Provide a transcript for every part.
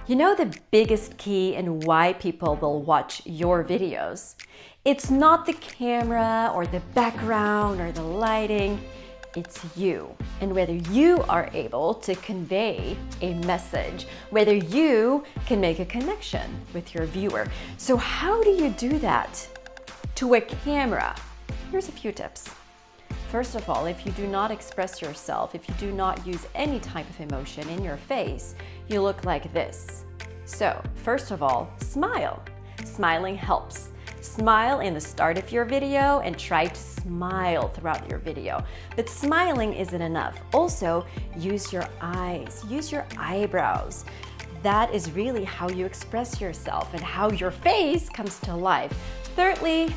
You know the biggest key in why people will watch your videos? It's not the camera or the background or the lighting, it's you. And whether you are able to convey a message, whether you can make a connection with your viewer. So how do you do that to a camera? Here's a few tips. First of all, if you do not express yourself, if you do not use any type of emotion in your face, you look like this. So, first of all, smile. Smiling helps. Smile in the start of your video and try to smile throughout your video. But smiling isn't enough. Also, use your eyes, use your eyebrows. That is really how you express yourself and how your face comes to life. Thirdly,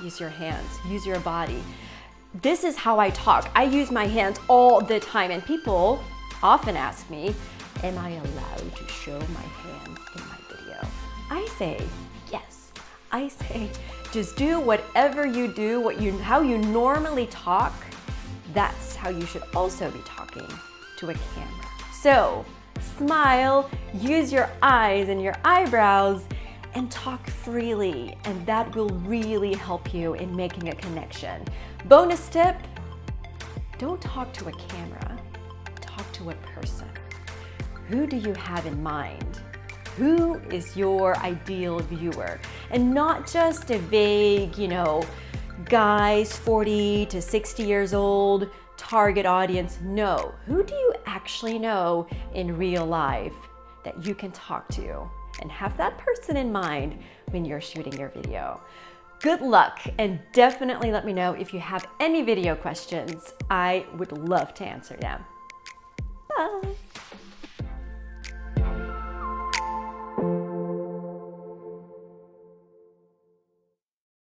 use your hands, use your body. This is how I talk. I use my hands all the time, and people often ask me, am I allowed to show my hands in my video? I say, yes. I say, just do whatever you do, how you normally talk. That's how you should also be talking to a camera. So, smile, use your eyes and your eyebrows, and talk freely, and that will really help you in making a connection. Bonus tip, don't talk to a camera, talk to a person. Who do you have in mind? Who is your ideal viewer? And not just a vague, guys 40 to 60 years old, target audience. No, who do you actually know in real life that you can talk to? And have that person in mind when you're shooting your video. Good luck, and definitely let me know if you have any video questions. I would love to answer them. Bye.